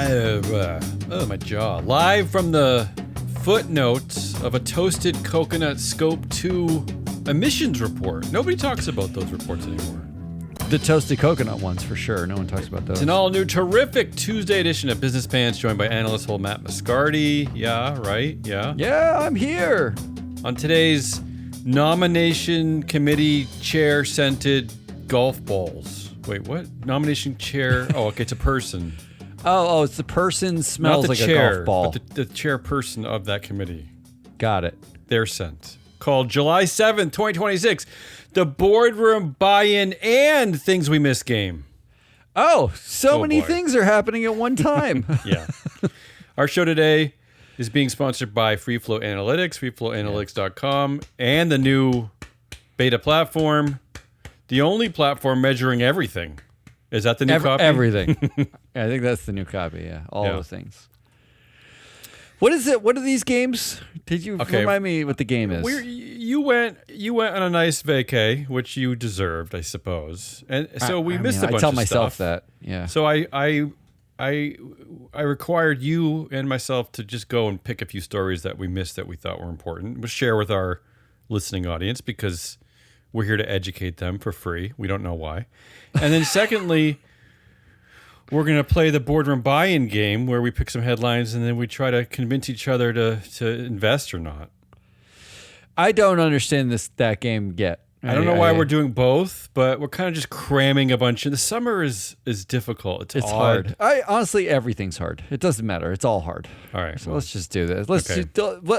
Live. My jaw. Live from the footnotes of a toasted coconut Scope 2 emissions report. Nobody talks about those reports anymore. The toasted coconut ones, for sure. No one talks about those. It's an all-new, terrific Tuesday edition of Business Pants, joined by analyst Matt Moscardi. Yeah, right? Yeah. Yeah, I'm here. On today's nomination committee chair-scented golf balls. Wait, what? Nomination chair? Oh, okay, it's a person. Oh, it's the person smells Not the like chair, a golf ball. but the chairperson of that committee. Got it. Their scent. Called July 7th, 2026. The boardroom buy-in and things we miss game. Oh, so many boy. things are happening at one time. Yeah. Our show today is being sponsored by FreeFlow Analytics, freeflowanalytics.com, and the new beta platform, the only platform measuring everything. Is that the new copy? Everything. I think that's the new copy, yeah. All the things. What is it? What are these games? Did you remind me what the game is? You went on a nice vacay, which you deserved, I suppose. And so we missed a bunch of stuff. I tell myself that, yeah. So I required you and myself to just go and pick a few stories that we missed that we thought were important. We'll share with our listening audience because we're here to educate them for free. We don't know why. And then secondly, we're going to play the boardroom buy-in game where we pick some headlines and then we try to convince each other to invest or not. I don't understand that game yet. I don't know why we're doing both, but we're kind of just cramming a bunch. The summer is difficult. It's hard. Honestly, everything's hard. It doesn't matter. It's all hard. All right. So let's just do this.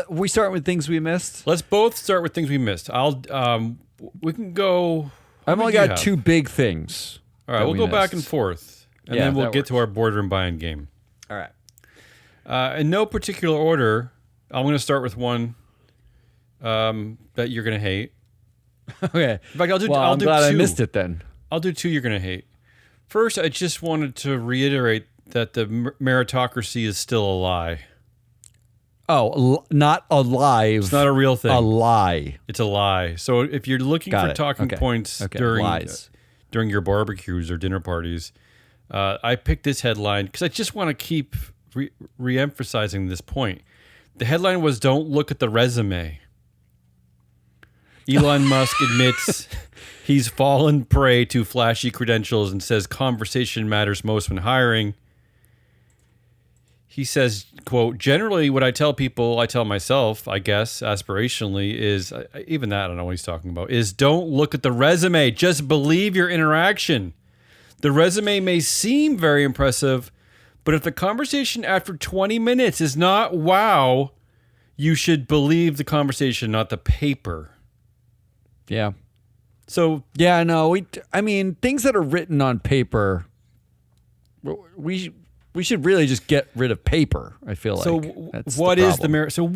We start with things we missed. Let's both start with things we missed. We can go. I've only got two big things. All right, we'll go back and forth, and then we'll get to our boardroom buy-in game. All right. In no particular order, I'm going to start with one that you're going to hate. Okay. In fact, I'll do I'm glad two. I missed it then. I'll do two you're going to hate. First, I just wanted to reiterate that the meritocracy is still a lie. Oh, not alive. It's not a real thing. A lie. It's a lie. So if you're looking for talking points during your barbecues or dinner parties, I picked this headline because I just want to keep re-emphasizing this point. The headline was, "Don't look at the resume." Elon Musk admits he's fallen prey to flashy credentials and says conversation matters most when hiring. He says, quote, "Generally what I tell people, I tell myself, I guess, aspirationally, is," even that I don't know what he's talking about, "is don't look at the resume. Just believe your interaction. The resume may seem very impressive, but if the conversation after 20 minutes is not wow, you should believe the conversation, not the paper." Yeah. So yeah, no, I mean, things that are written on paper, we should really just get rid of paper. I feel like. So what is the meritocracy?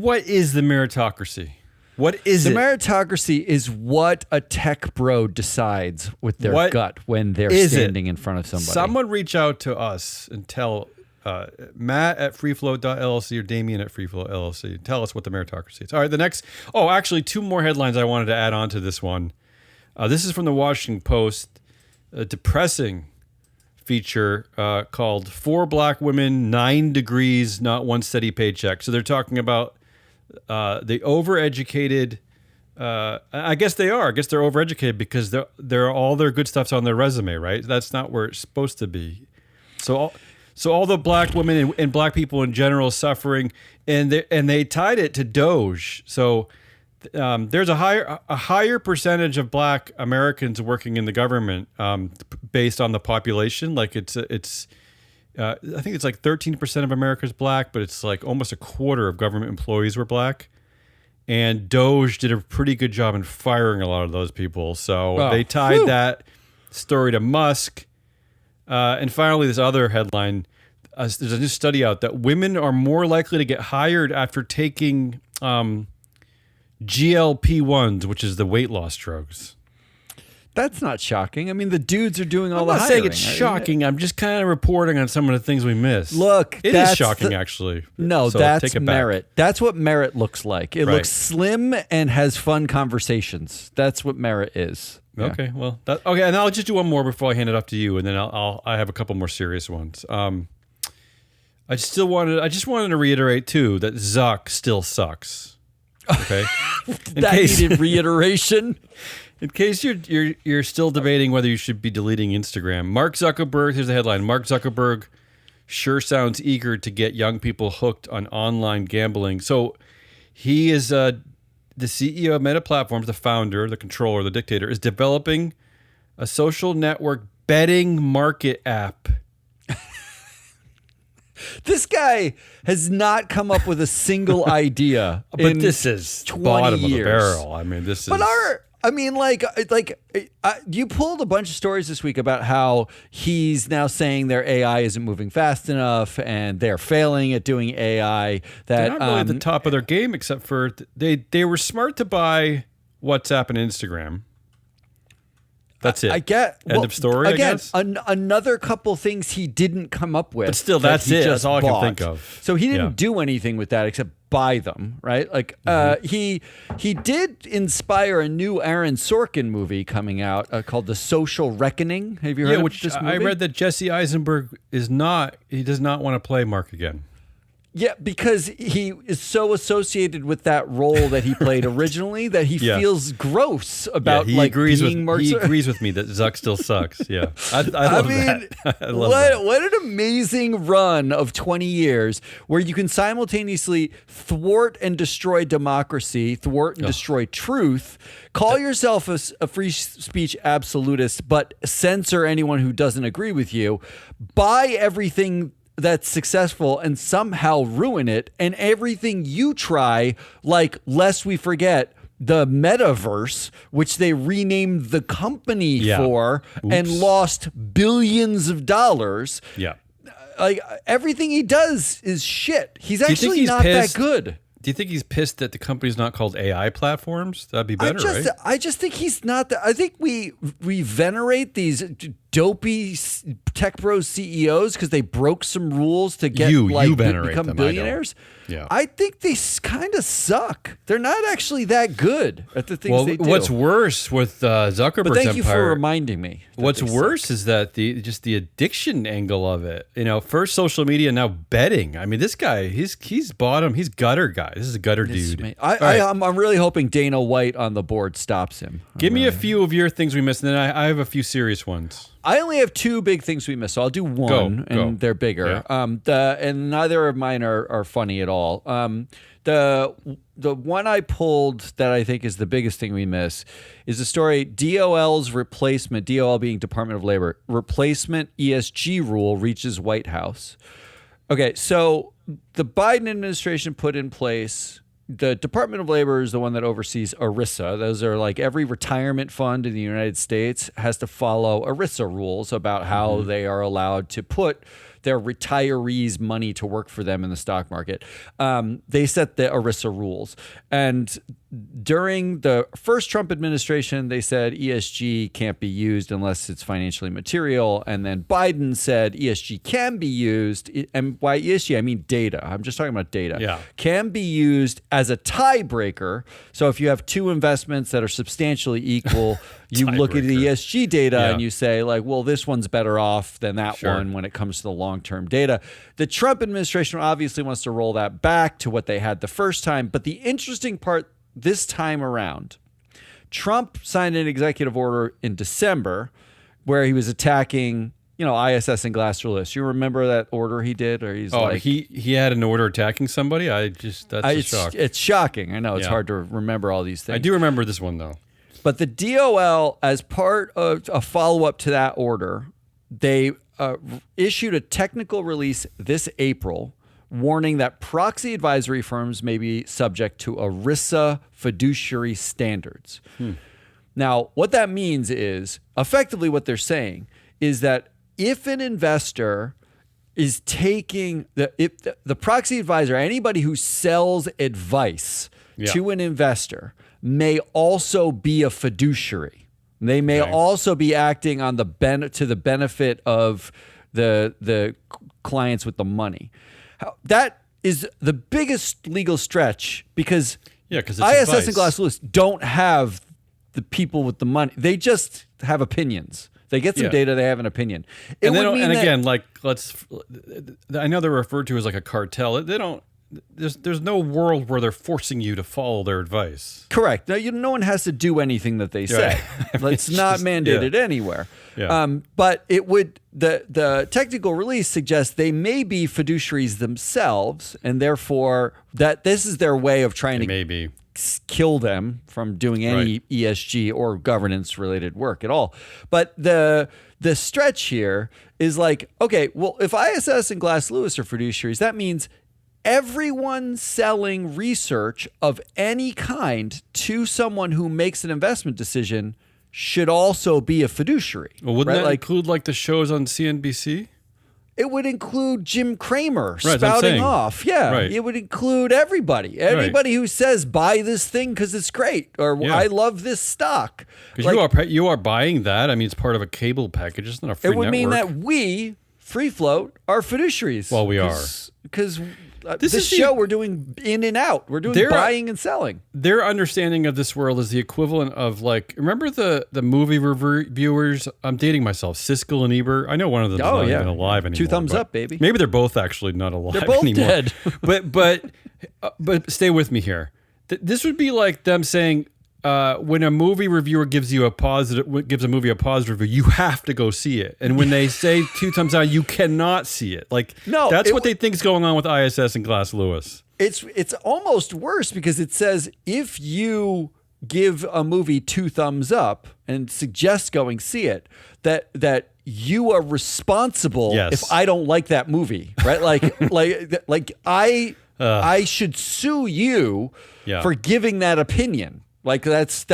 What is it? The meritocracy is what a tech bro decides with their gut when they're standing in front of somebody. Someone reach out to us and tell Matt at freeflow.llc or Damien at freeflow.llc. Tell us what the meritocracy is. All right, the next. Oh, actually, two more headlines I wanted to add on to this one. This is from the Washington Post. A depressing feature called 4 Black Women, 9 Degrees, Not One Steady Paycheck. So they're talking about the overeducated. I guess they are. I guess they're overeducated because they're all their good stuff's on their resume, right? That's not where it's supposed to be. So all the black women and black people in general suffering, and they tied it to Doge. So there's a higher percentage of black Americans working in the government based on the population. Like I think it's like 13% of America's black, but it's like almost a quarter of government employees were black. And Doge did a pretty good job in firing a lot of those people. So they tied that story to Musk. And finally, this other headline, there's a new study out that women are more likely to get hired after taking GLP-1s, which is the weight loss drugs. That's not shocking. I mean, the dudes are doing all the hiring. I'm not saying it's shocking. I'm just kind of reporting on some of the things we missed. Look, it is shocking, actually. No, so that's merit. That's what merit looks like. It looks slim and has fun conversations. That's what merit is. Yeah. Okay, well, and I'll just do one more before I hand it off to you, and then I have a couple more serious ones. I just wanted to reiterate too that Zuck still sucks. Okay, needed reiteration. In case you're still debating whether you should be deleting Instagram, Mark Zuckerberg. Here's the headline: Mark Zuckerberg sure sounds eager to get young people hooked on online gambling. So he is the CEO of Meta Platforms, the founder, the controller, the dictator, is developing a social network betting market app. This guy has not come up with a single idea. But this is 20 bottom years. of the barrel. I mean, this is. You pulled a bunch of stories this week about how he's now saying their AI isn't moving fast enough and they're failing at doing AI. They're not really at the top of their game, except for they were smart to buy WhatsApp and Instagram. That's it. End of story. Again, I guess. Another couple things he didn't come up with. But still, that's it. That's all I can think of. So he didn't do anything with that except buy them, right? Like he did inspire a new Aaron Sorkin movie coming out called The Social Reckoning. Have you heard of this movie? I read that Jesse Eisenberg does not want to play Mark again. Yeah, because he is so associated with that role that he played originally that he feels gross about he agrees with me that Zuck still sucks. Yeah, I love that. I love that. What an amazing run of 20 years where you can simultaneously thwart and destroy democracy, thwart and destroy truth, call yourself a free speech absolutist, but censor anyone who doesn't agree with you, buy everything that's successful and somehow ruin it, and everything you try, like lest we forget the metaverse, which they renamed the company for and lost billions of dollars. Yeah, like everything he does is shit. He's actually not that good. Do you think he's pissed that the company's not called AI Platforms? That'd be better, right? I just think he's not that. I think we venerate these dopey tech bros CEOs because they broke some rules to get become them, billionaires. I think they kind of suck. They're not actually that good at the things they do. What's worse with Zuckerberg's empire? But thank you for reminding me. What's worse is that the addiction angle of it. You know, first social media, now betting. I mean, this guy, he's bottom. He's gutter guy. This is a gutter dude. I'm really hoping Dana White on the board stops him. Give me a few of your things we missed, and then I have a few serious ones. I only have two big things we missed, so I'll do one, and they're bigger. Yeah. And neither of mine are funny at all. The one I pulled that I think is the biggest thing we miss is the story DOL's replacement, DOL being Department of Labor, replacement ESG rule reaches White House. Okay, so the Biden administration put in place. The Department of Labor is the one that oversees ERISA. Those are like every retirement fund in the United States has to follow ERISA rules about how they are allowed to put their retirees' money to work for them in the stock market. They set the ERISA rules. And during the first Trump administration, they said ESG can't be used unless it's financially material. And then Biden said ESG can be used. And by ESG, I mean data. I'm just talking about data. Yeah. Can be used as a tiebreaker. So if you have two investments that are substantially equal, you look at the ESG data and you say, like, well, this one's better off than that one when it comes to the long-term data. The Trump administration obviously wants to roll that back to what they had the first time. But the interesting part this time around, Trump signed an executive order in December where he was attacking, ISS and Glass Lewis. You remember that order he did? Or he had an order attacking somebody? That's a shock. It's shocking. I know it's hard to remember all these things. I do remember this one, though. But the DOL, as part of a follow-up to that order, they issued a technical release this April warning that proxy advisory firms may be subject to ERISA fiduciary standards. Now, what that means is, effectively what they're saying is that if an investor is taking the proxy advisor, anybody who sells advice to an investor may also be a fiduciary. They may also be acting on to the benefit of the clients with the money. That is the biggest legal stretch because ISS advice. and Glass Lewis don't have the people with the money. They just have opinions. They get some data, they have an opinion. Again, like I know they're referred to as like a cartel. They don't. There's no world where they're forcing you to follow their advice. Correct. No, no one has to do anything that they say. It's not mandated anywhere. Yeah. But it would the technical release suggests they may be fiduciaries themselves, and therefore that this is their way of trying to kill them from doing any ESG or governance related work at all. But the stretch here is like, okay, well, if ISS and Glass Lewis are fiduciaries, that means everyone selling research of any kind to someone who makes an investment decision should also be a fiduciary. Well, wouldn't that include like the shows on CNBC? It would include Jim Cramer spouting off. Yeah, it would include everybody. Everybody who says, buy this thing because it's great, or I love this stock. Because you are buying that. I mean, it's part of a cable package. It's not a free network. It would mean that we, Free Float, are fiduciaries. Well, we are. Because this show we're doing in and out. We're doing buying and selling. Their understanding of this world is the equivalent of like, remember the movie reviewers? I'm dating myself, Siskel and Ebert. I know one of them is not even alive anymore. 2 thumbs up, baby. Maybe they're both actually not alive anymore. They're both dead. but stay with me here. This would be like them saying, when a movie reviewer gives a movie a positive review, you have to go see it. And when they say 2 thumbs down, you cannot see it. Like, that's what they think is going on with ISS and Glass Lewis. It's almost worse because it says if you give a movie 2 thumbs up and suggest going see it, that you are responsible if I don't like that movie, right? Like I should sue you for giving that opinion. Like that's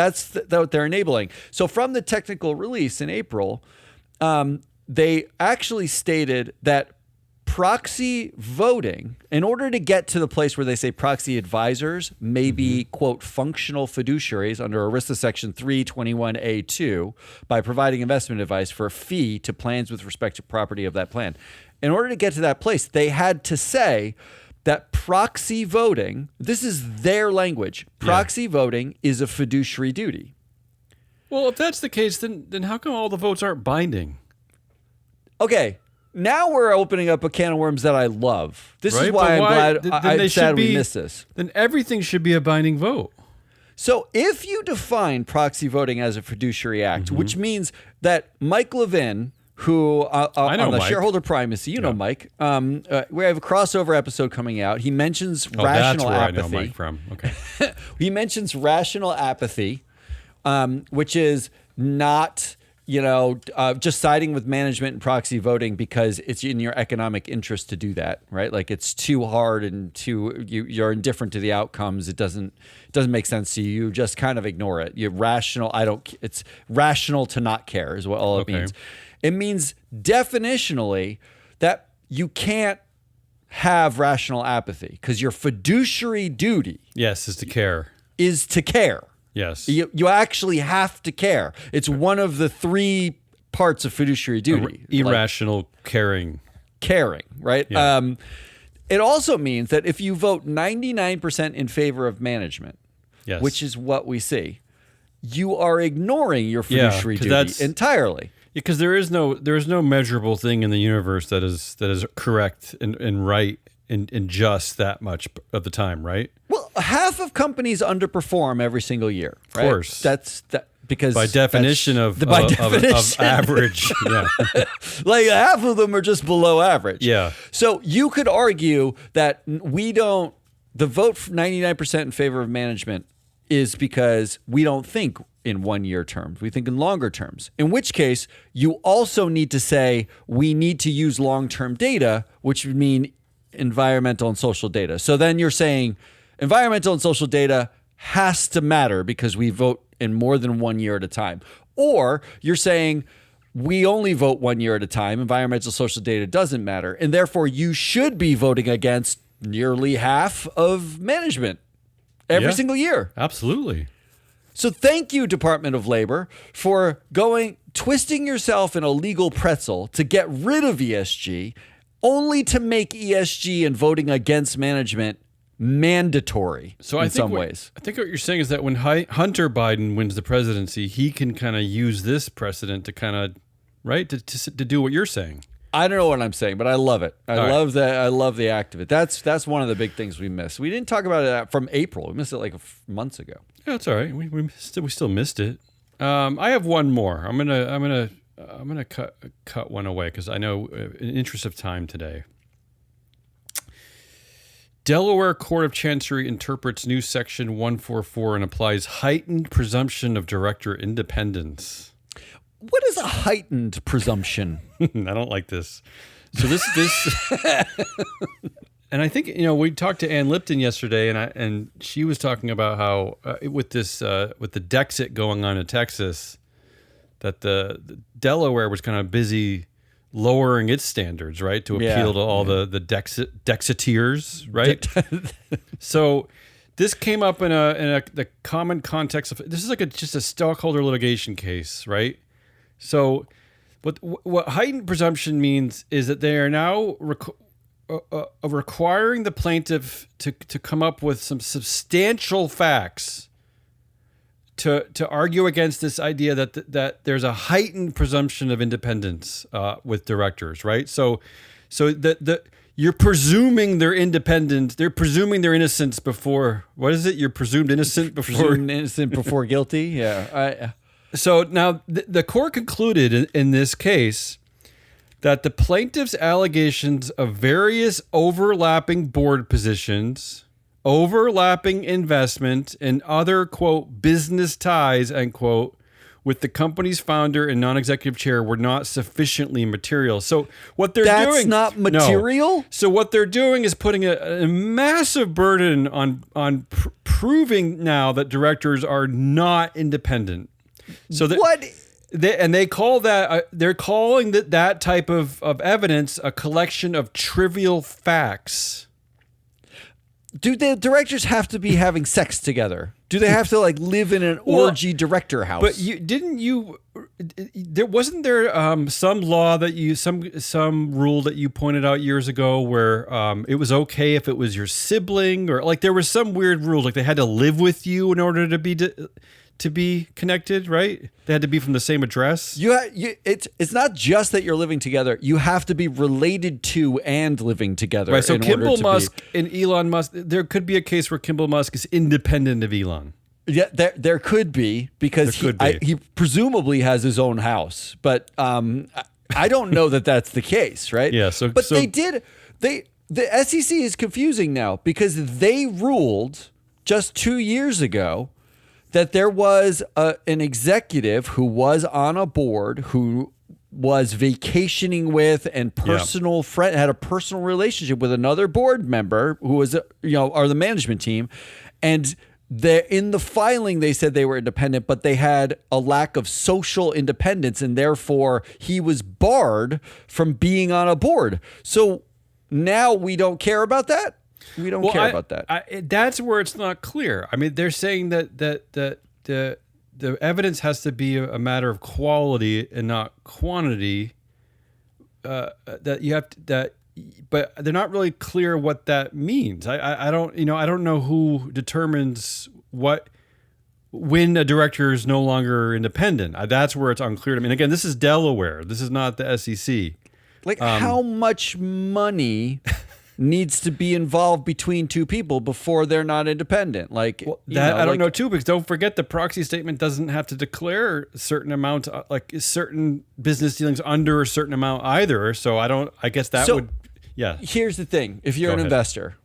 what they're enabling. So from the technical release in April, they actually stated that proxy voting, in order to get to the place where they say proxy advisors may be, quote, functional fiduciaries under ERISA Section 321A2 by providing investment advice for a fee to plans with respect to property of that plan. In order to get to that place, they had to say that proxy voting, this is their language, proxy voting is a fiduciary duty. Well, if that's the case, then how come all the votes aren't binding? Okay, now we're opening up a can of worms that I love. This is why I'm sad we missed this. Then everything should be a binding vote. So if you define proxy voting as a fiduciary act, which means that Mike Levin, who on the shareholder primacy, you know Mike. We have a crossover episode coming out. He mentions rational apathy. That's where I know Mike from. Okay. He mentions rational apathy, which is not just siding with management and proxy voting because it's in your economic interest to do that, right? Like it's too hard and you're indifferent to the outcomes. It doesn't make sense to you. You just kind of ignore it. You're rational. It's rational to not care is what all it means. It means definitionally that you can't have rational apathy because your fiduciary duty is to care. Yes. You actually have to care. It's one of the 3 parts of fiduciary duty. Irrational caring. Caring, right? Yeah. It also means that if you vote 99% in favor of management, which is what we see, you are ignoring your fiduciary duty entirely. Because there is no measurable thing in the universe that is correct and right and just that much of the time, right? Well, half of companies underperform every single year. Right? Of course, that's because by definition of average, like half of them are just below average. Yeah. So you could argue that the vote for 99% in favor of management is because we don't think in 1-year terms. We think in longer terms, in which case you also need to say we need to use long-term data, which would mean environmental and social data. So then you're saying environmental and social data has to matter because we vote in more than 1 year at a time. Or you're saying we only vote 1 year at a time. Environmental social data doesn't matter. And therefore you should be voting against nearly half of management every single year. Absolutely. So thank you, Department of Labor, for twisting yourself in a legal pretzel to get rid of ESG, only to make ESG and voting against management mandatory in some ways. I think what you're saying is that when Hunter Biden wins the presidency, he can kind of use this precedent to kind of right? To do what you're saying. I don't know what I'm saying, but I love it. I love that. I love the act of it. That's one of the big things we missed. We didn't talk about it from April. We missed it like months ago. Yeah, it's all right. We still missed it. I have one more. I'm gonna cut one away because I know in interest of time today. Delaware Court of Chancery interprets new section 144 and applies heightened presumption of director independence. What is a heightened presumption? I don't like this. So this and I think we talked to Ann Lipton yesterday, and she was talking about how with the Dexit going on in Texas, that the Delaware was kind of busy lowering its standards, right, to appeal to all the Dexiteers, right? So this came up in the common context of this is like just a stockholder litigation case, right? So what heightened presumption means is that they are now requiring the plaintiff to come up with some substantial facts to argue against this idea that there's a heightened presumption of independence with directors, right? So you're presuming they're independent. They're presuming their innocence before. What is it? You're presumed innocent before guilty. Yeah. So now the court concluded in this case that the plaintiff's allegations of various overlapping board positions, overlapping investment, and other, quote, business ties, end quote, with the company's founder and non-executive chair were not sufficiently material. So what they're doing... That's not material? No. So what they're doing is putting a massive burden on proving now that directors are not independent. So what? They call that they're calling that type of evidence a collection of trivial facts. Do the directors have to be having sex together? Do they have to live in an orgy director house? But wasn't there some law that some rule that you pointed out years ago where it was okay if it was your sibling, or there was some weird rules they had to live with you in order to be connected, right? They had to be from the same address. It's not just that you're living together. You have to be related to and living together. Right. So Kimball Musk and Elon Musk, there could be a case where Kimball Musk is independent of Elon. Yeah, there could be because he presumably has his own house, but I don't know that that's the case, right? Yeah. The SEC is confusing now because they ruled just 2 years ago that there was an executive who was on a board who was vacationing with and friend had a personal relationship with another board member who was or the management team, and in the filing they said they were independent, but they had a lack of social independence, and therefore he was barred from being on a board. So now we don't care about that. We don't care about that. That's where it's not clear. I mean, they're saying that the evidence has to be a matter of quality and not quantity. But they're not really clear what that means. I don't know who determines when a director is no longer independent. That's where it's unclear to me. And again, this is Delaware. This is not the SEC. How much money needs to be involved between two people before they're not independent? I don't know too, because don't forget the proxy statement doesn't have to declare a certain amount, certain business dealings under a certain amount either. So I guess that would. Here's the thing: if you're an investor,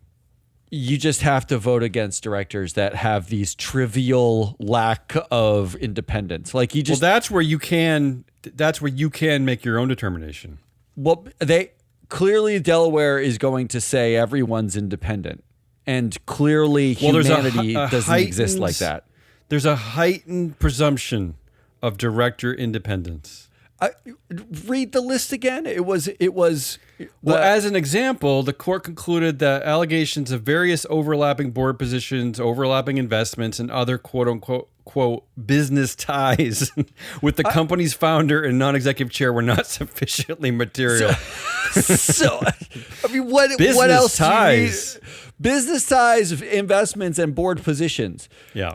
you just have to vote against directors that have these trivial lack of independence. That's where you can make your own determination. Well, clearly Delaware is going to say everyone's independent, and clearly humanity doesn't exist like that. There's a heightened presumption of director independence. Read the list again. It was. As an example, the court concluded that allegations of various overlapping board positions, overlapping investments, and other quote unquote business ties with the company's founder and non-executive chair were not sufficiently material. What else ties? Business ties, investments, and board positions. Yeah.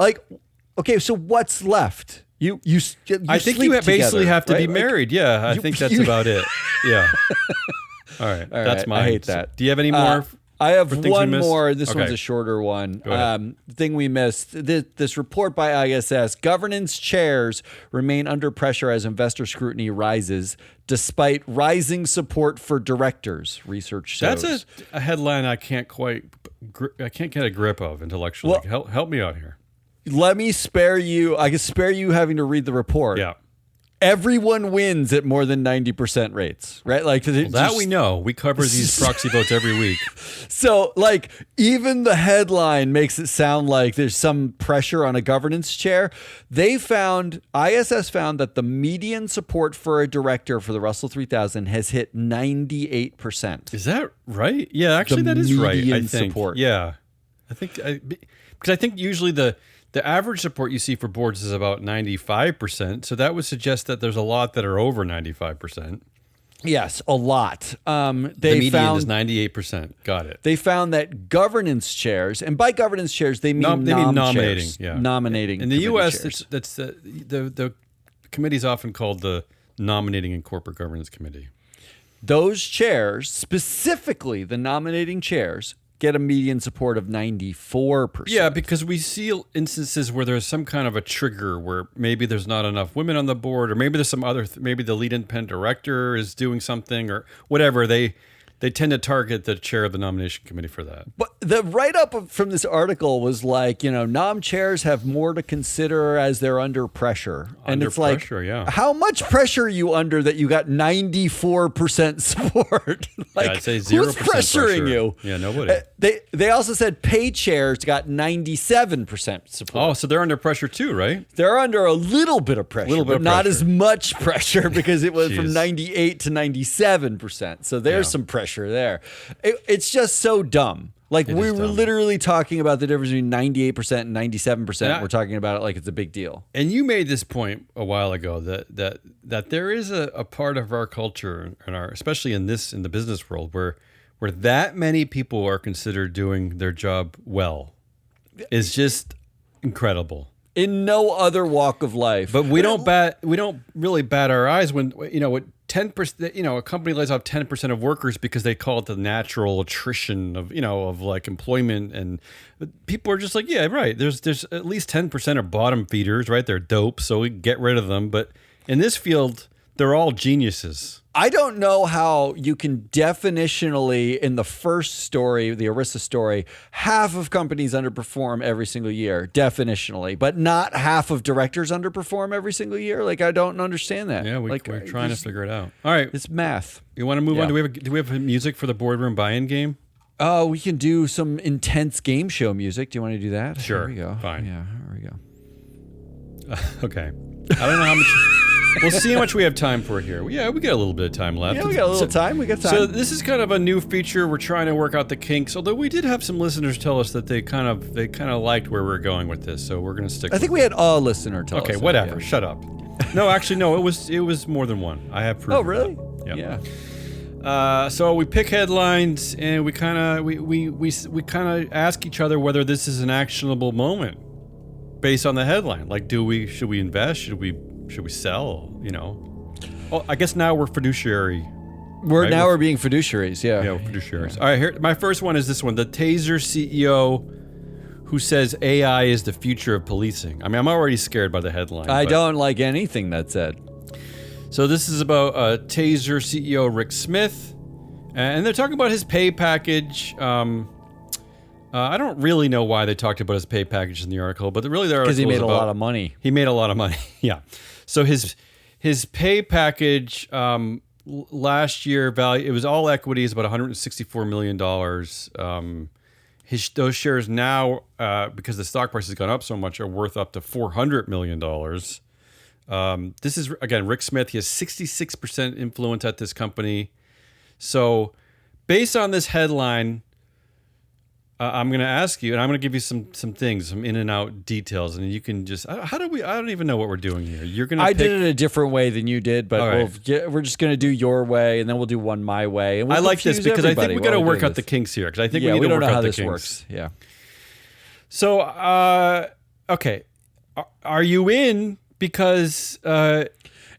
Okay, so what's left? I think you basically have to be married. Yeah, I think that's about it. Yeah. All right. That's mine. I hate that. Do you have any more? I have one more. This one's a shorter one. Go ahead. Thing we missed. This report by ISS: governance chairs remain under pressure as investor scrutiny rises, despite rising support for directors. Research shows. That's a headline I can't get a grip of intellectually. Well, help me out here. Let me spare you. I can spare you having to read the report. Yeah. Everyone wins at more than 90% rates, right? Like that we know. We cover these proxy votes every week. So, like, even the headline makes it sound like there's some pressure on a governance chair. ISS found that the median support for a director for the Russell 3000 has hit 98%. Is that right? Yeah, actually, that is right. I think. Support. Yeah, because I think usually the average support you see for boards is about 95%. So that would suggest that there's a lot that are over 95%. Yes, a lot. The median is 98%. Got it. They found that governance chairs, and by governance chairs they mean nominating. Chairs, yeah. Nominating. In the U.S., that's the committee is often called the Nominating and Corporate Governance Committee. Those chairs, specifically the nominating chairs, get a median support of 94%. Yeah, because we see instances where there's some kind of a trigger where maybe there's not enough women on the board, or maybe there's some other, maybe the lead independent director is doing something or whatever. They tend to target the chair of the nomination committee for that. But the write-up from this article was like, nom chairs have more to consider as they're under pressure. And it's like, how much pressure are you under that you got 94% support? Like, I'd say 0% who's pressuring you? Yeah, nobody. They also said pay chairs got 97% support. Oh, so they're under pressure too, right? They're under a little bit of pressure, but not as much pressure because it was from 98 to 97%. So there's some pressure there. It's just so dumb. Like, we were literally talking about the difference between 98% and 97%. We're talking about it like it's a big deal. And you made this point a while ago that there is a part of our culture, and especially in the business world, where that many people are considered doing their job well is just incredible. In no other walk of life. But we don't really bat our eyes when 10%, a company lays off 10% of workers because they call it the natural attrition of like employment, and people are just like, yeah, right. There's at least 10% of bottom feeders, right? They're dope, so we get rid of them. But in this field, they're all geniuses. I don't know how you can definitionally, in the first story, the Arista story, half of companies underperform every single year, definitionally, but not half of directors underperform every single year. Like, I don't understand that. Yeah, we're trying to figure it out. All right. It's math. You want to move on? Do we have music for the boardroom buy-in game? Oh, we can do some intense game show music. Do you want to do that? Sure. Here we go. Fine. Yeah, here we go. Okay. I don't know how much... We'll see how much we have time for here. Yeah, we got a little bit of time left. Yeah, we got a little time. We got time. So this is kind of a new feature. We're trying to work out the kinks. Although we did have some listeners tell us that they kind of liked where we're going with this. So we're going to stick. I think we had a listener tell us. Okay, whatever. Shut up. No, actually, no. It was more than one. I have proof. Oh, really? Yep. Yeah. So we pick headlines and we kind of ask each other whether this is an actionable moment based on the headline. Like, should we invest? Should we sell? Well, I guess now we're fiduciary. We're being fiduciaries. Yeah. Yeah, we're fiduciaries. Yeah. All right, here. My first one is this one. The Taser CEO who says AI is the future of policing. I mean, I'm already scared by the headline. I don't like anything that said. So this is about Taser CEO Rick Smith, and they're talking about his pay package. I don't really know why they talked about his pay package in the article, but really there are because he made a lot of money. He made a lot of money. Yeah. So his pay package last year it was all equities, about $164 million. Those shares now, because the stock price has gone up so much, are worth up to $400 million. This is, again, Rick Smith. He has 66% influence at this company. So based on this headline, I'm going to ask you, and I'm going to give you some things, some in and out details, and you can just, I don't even know what we're doing here. You're going to did it a different way than you did, but we're just going to do your way, and then we'll do one my way. And we'll I like this because I think we got to work out the kinks here, because I think we need to work out the kinks. Works. Yeah. So, okay. Are you in Because and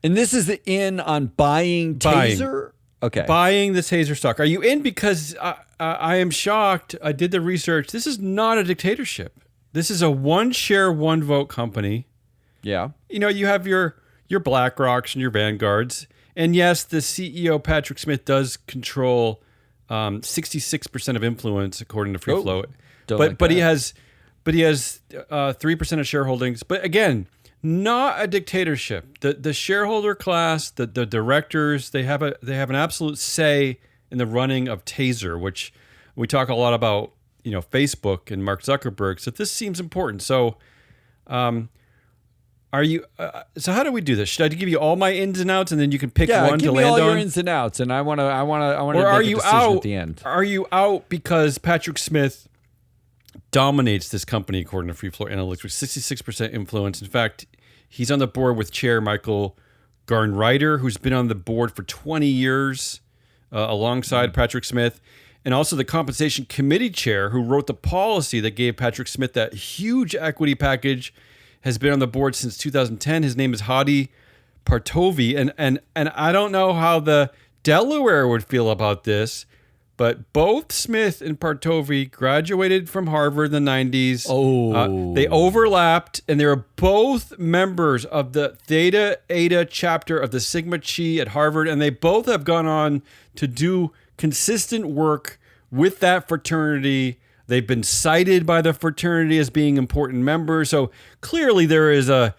this is the in on buying Taser. Okay, buying the Taser stock. Are you in? Because I am shocked. I did the research. This is not a dictatorship. This is a one share, one vote company. Yeah. You have your BlackRocks and your Vanguards. And yes, the CEO, Patrick Smith, does control 66% of influence, according to Free Float. But he has 3% of shareholdings. But again, not a dictatorship. The shareholder class, the directors, they have an absolute say in the running of Taser, which we talk a lot about. Facebook and Mark Zuckerberg. So this seems important. So, are you? So how do we do this? Should I give you all my ins and outs, and then you can pick one to land on? Give me all your ins and outs, and I want to. Or make are a you decision out at the end? Are you out because Patrick Smith dominates this company, according to Free Float Analytics, with 66% influence? In fact, he's on the board with Chair Michael Garnreiter, who's been on the board for 20 years, alongside Patrick Smith. And also the compensation committee chair who wrote the policy that gave Patrick Smith that huge equity package has been on the board since 2010. His name is Hadi Partovi. And I don't know how the Delaware would feel about this, but both Smith and Partovi graduated from Harvard in the 90s. They overlapped, and they were both members of the Theta Eta chapter of the Sigma Chi at Harvard, and they both have gone on to do consistent work with that fraternity. They've been cited by the fraternity as being important members. So clearly there is not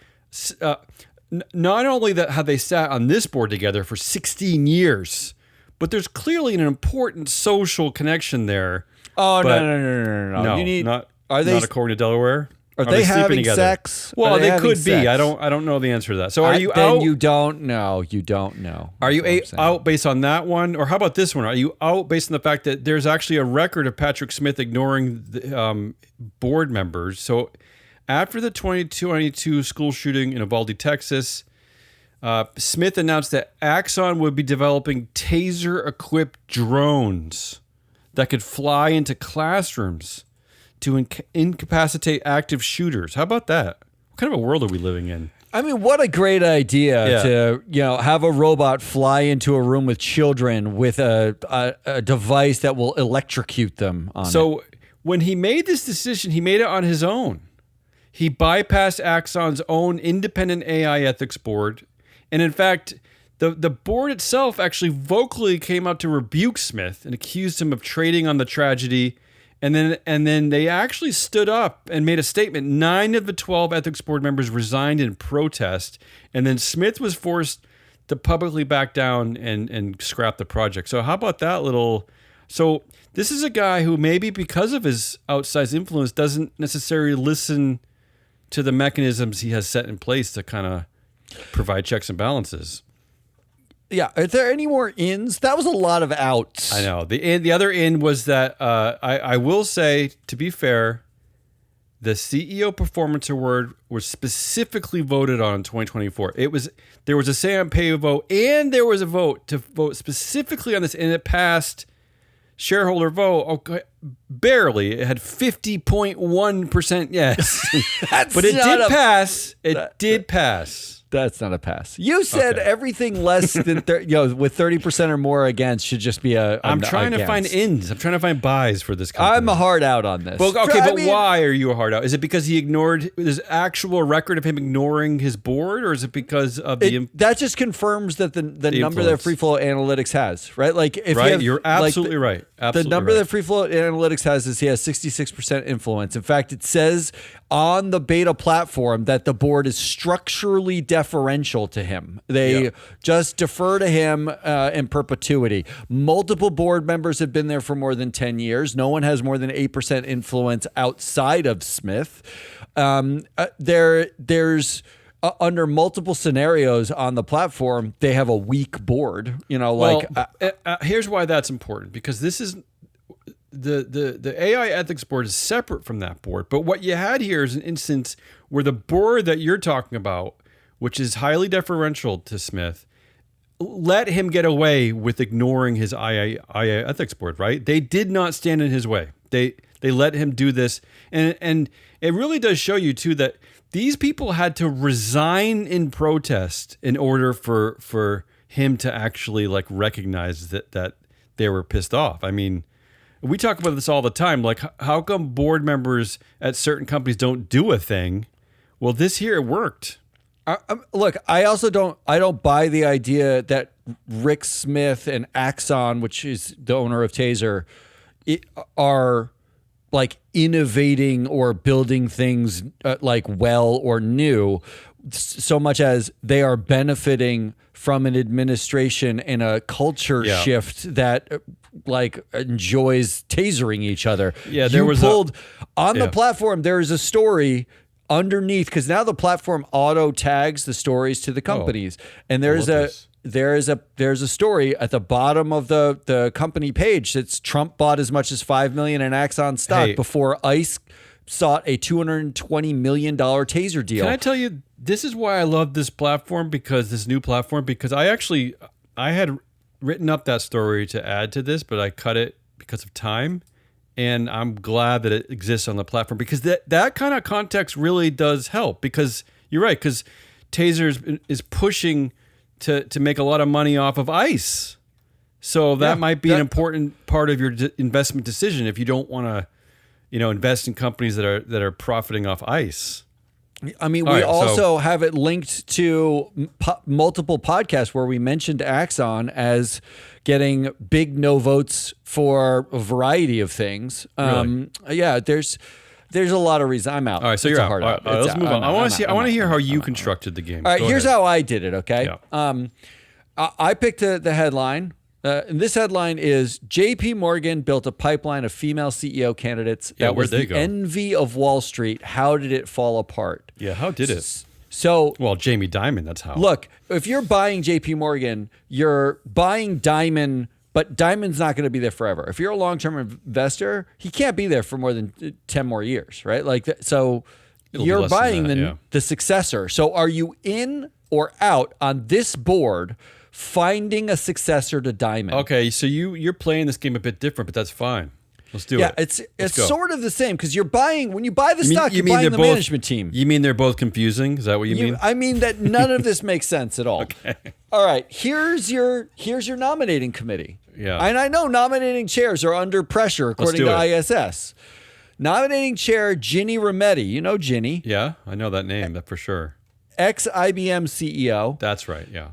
only that how they sat on this board together for 16 years, but there's clearly an important social connection there. Oh, no. You need, not according to Delaware. Are they having sex? Well, they could be. I don't know the answer to that. So are you out? Then you don't know. You don't know. Are you out based on that one? Or how about this one? Are you out based on the fact that there's actually a record of Patrick Smith ignoring the, board members? So after the 2022 school shooting in Uvalde, Texas, Smith announced that Axon would be developing taser-equipped drones that could fly into classrooms to incapacitate active shooters. How about that? What kind of a world are we living in? I mean, what a great idea to have a robot fly into a room with children with a device that will electrocute them on it. When he made this decision, he made it on his own. He bypassed Axon's own independent AI ethics board. And in fact, the board itself actually vocally came out to rebuke Smith and accused him of trading on the tragedy. And then they actually stood up and made a statement. 9 of the 12 ethics board members resigned in protest. And then Smith was forced to publicly back down and scrap the project. So how about that little... So this is a guy who maybe because of his outsized influence doesn't necessarily listen to the mechanisms he has set in place to kind of provide checks and balances. Yeah. Are there any more ins? That was a lot of outs. I know. The other in was that I will say, to be fair, the CEO Performance Award was specifically voted on in 2024. There was a say on pay vote, and there was a vote to vote specifically on this, and it passed shareholder vote. Okay, barely. It had 50.1% yes. But it did pass. It did pass. That's not a pass. You said everything less than with 30% or more against should just be a. I'm trying to find ins. I'm trying to find buys for this company. I'm a hard out on this. Well, why are you a hard out? Is it because he ignored? There's actual record of him ignoring his board, or is it because of that just confirms that the number that Free Float Analytics has, right? Like if you're absolutely right. Absolutely the number that Free Float Analytics has is he has 66% influence. In fact, it says on the beta platform that the board is structurally deferential to him. They just defer to him in perpetuity. Multiple board members have been there for more than 10 years. No one has more than 8% influence outside of Smith. There's under multiple scenarios on the platform, they have a weak board. Here's why that's important, because this is the AI ethics board is separate from that board. But what you had here is an instance where the board that you're talking about, which is highly deferential to Smith, let him get away with ignoring his AI ethics board, right? They did not stand in his way. They let him do this. And it really does show you, too, that these people had to resign in protest in order for him to actually like recognize that they were pissed off. I mean, we talk about this all the time. Like, how come board members at certain companies don't do a thing? Well, this here it worked. Look, I also don't buy the idea that Rick Smith and Axon, which is the owner of Taser, are like innovating or building things like well or new, so much as they are benefiting from an administration and a culture shift that like enjoys tasering each other. Yeah, there was pulled on the platform. There is a story underneath, because now the platform auto tags the stories to the companies, and there's a story at the bottom of the company page that's Trump bought as much as $5 million in Axon stock before ICE sought a $220 million taser deal. Can I tell you, this is why I love this platform, this new platform, because I had written up that story to add to this, but I cut it because of time. And I'm glad that it exists on the platform, because that kind of context really does help, because you're right, because Taser is pushing to make a lot of money off of ICE. So that might be an important part of your investment decision if you don't want to, invest in companies that are profiting off ICE. I mean, we also have it linked to multiple podcasts where we mentioned Axon as getting big no votes for a variety of things. Really? Yeah, there's a lot of reasons. I'm out. All right, so you're out. All right, let's move on. I want to hear how you constructed the game. All right, here's how I did it, okay? Yeah. I picked the headline. And this headline is JP Morgan built a pipeline of female CEO candidates that was the envy of Wall Street. How did it fall apart? Yeah, how did it? So, well, Jamie Dimon, that's how. Look, if you're buying JP Morgan, you're buying Dimon, but Dimon's not going to be there forever. If you're a long-term investor, he can't be there for more than 10 more years, right? Like, so you're buying the successor. So are you in or out on this board finding a successor to Dimon? Okay, so you're playing this game a bit different, but that's fine. Let's do it. Yeah, it's sort of the same, because you're buying, when you buy the stock, you're buying the management team. You mean they're both confusing? Is that what you mean? I mean that none of this makes sense at all. Okay. All right, here's your nominating committee. Yeah. And I know nominating chairs are under pressure according to ISS. Nominating chair Ginny Rometty. You know Ginny. Yeah, I know that name, that for sure. Ex-IBM CEO. That's right, yeah.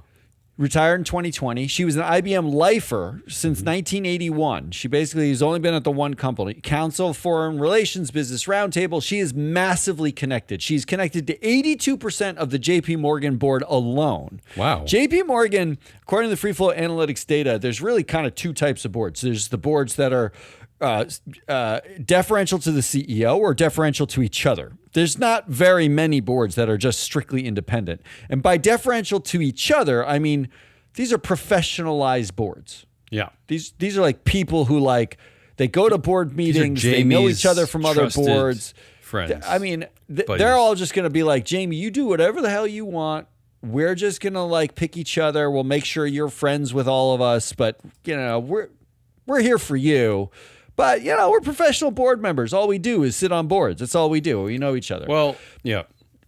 Retired in 2020. She was an IBM lifer since 1981. She basically has only been at the one company. Council, Foreign Relations, Business Roundtable. She is massively connected. She's connected to 82% of the JP Morgan board alone. Wow. JP Morgan, according to the Free Flow Analytics data, there's really kind of two types of boards. There's the boards that are deferential to the CEO or deferential to each other. There's not very many boards that are just strictly independent. And by deferential to each other, I mean, these are professionalized boards. Yeah. These are like people who they go to board meetings, they know each other from other boards. Friends. I mean, they're all just going to be like, Jamie, you do whatever the hell you want. We're just going to pick each other. We'll make sure you're friends with all of us, but we're here for you. But, we're professional board members. All we do is sit on boards. That's all we do. We know each other. Well, yeah.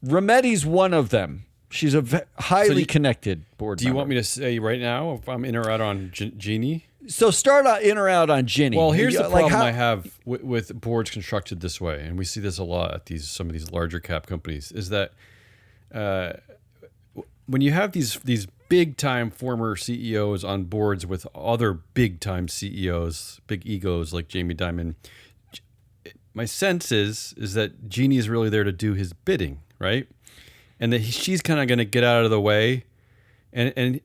Rometty's one of them. She's a highly connected board member. Do you want me to say right now if I'm in or out on Jeannie? So start in or out on Ginny. Well, here's the problem I have with boards constructed this way, and we see this a lot at some of these larger cap companies, is that when you have these big time former CEOs on boards with other big time CEOs, big egos like Jamie Dimon, my sense is that Jeannie is really there to do his bidding, right? And that she's kind of going to get out of the way and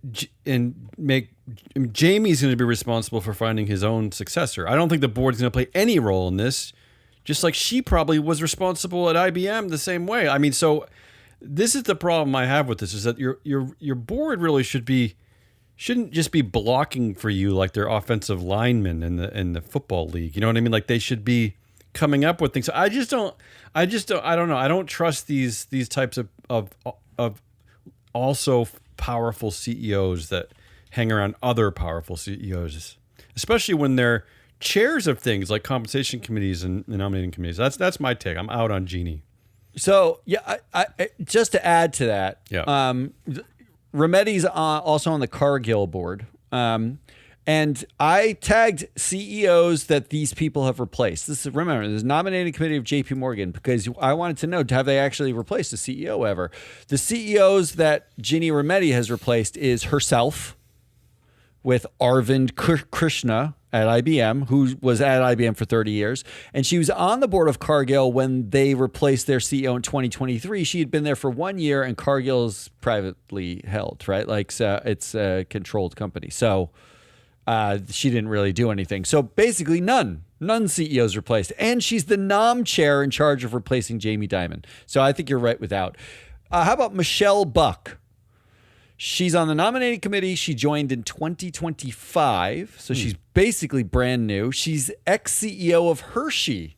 make Jamie's going to be responsible for finding his own successor. I don't think the board's going to play any role in this, just like she probably was responsible at IBM the same way. I mean, so this is the problem I have with this, is that your board really shouldn't just be blocking for you like they're offensive linemen in the football league. You know what I mean? Like they should be coming up with things. I don't know. I don't trust these types of also powerful CEOs that hang around other powerful CEOs, especially when they're chairs of things like compensation committees and nominating committees. That's my take. I'm out on Jeannie. So yeah, I just to add to that, Remedi's also on the Cargill board. And I tagged CEOs that these people have replaced. Remember, there's a nominating committee of JP Morgan because I wanted to know, have they actually replaced a CEO ever? The CEOs that Ginny Remedi has replaced is herself with Arvind Krishna at IBM, who was at IBM for 30 years. And she was on the board of Cargill when they replaced their CEO in 2023. She had been there for 1 year, and Cargill's privately held, right? Like, it's a controlled company. So she didn't really do anything. So basically none CEOs replaced. And she's the NOM chair in charge of replacing Jamie Dimon. So I think you're right without. How about Michelle Buck? She's on the nominating committee. She joined in 2025. So she's basically brand new. She's ex-CEO of Hershey.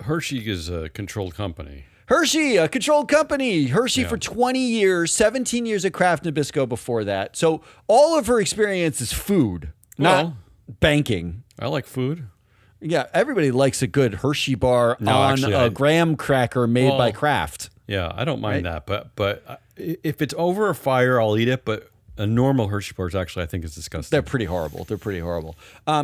Hershey is a controlled company. Hershey, a controlled company. Hershey for 20 years, 17 years at Kraft Nabisco before that. So all of her experience is food. Not banking. I like food. Yeah, everybody likes a good Hershey bar on a graham cracker made by Kraft. Yeah, I don't mind that, but if it's over a fire, I'll eat it. But a normal Hershey bar I think is disgusting. They're pretty horrible.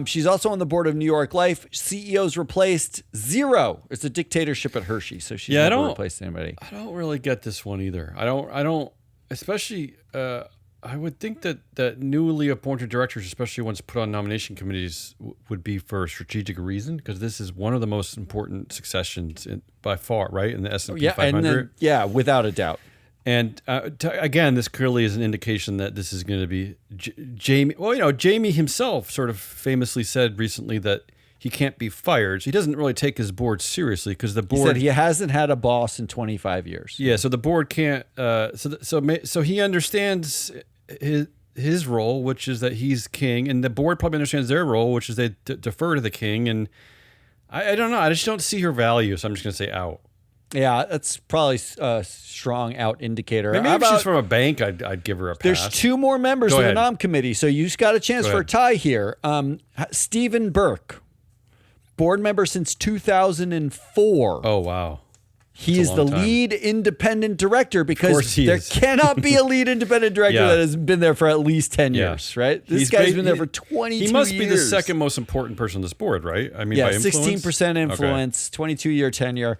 She's also on the board of New York Life. CEOs replaced 0. It's a dictatorship at Hershey, so she's never replaced anybody. I don't really get this one either. I don't, especially. I would think that newly appointed directors, especially ones put on nomination committees, would be for a strategic reason, because this is one of the most important successions by far, right, in the S&P 500. Without a doubt. And again, this clearly is an indication that this is going to be Jamie. Well, Jamie himself sort of famously said recently that he can't be fired. So he doesn't really take his board seriously because the board. He said he hasn't had a boss in 25 years. Yeah, so the board can't. So he understands his role, which is that he's king, and the board probably understands their role, which is they defer to the king. And I don't know. I just don't see her value, so I'm just going to say out. Yeah, that's probably a strong out indicator. Maybe if she's from a bank, I'd give her a pass. There's 2 more members of the nom committee, so you just got a chance for a tie here. Stephen Burke, board member since 2004. Oh, wow. He is the lead independent director because there cannot be a lead independent director that has been there for at least 10 years, right? This guy's been there for 22 years. He must be the second most important person on this board, right? I mean, by influence? 16% influence, 22-year tenure.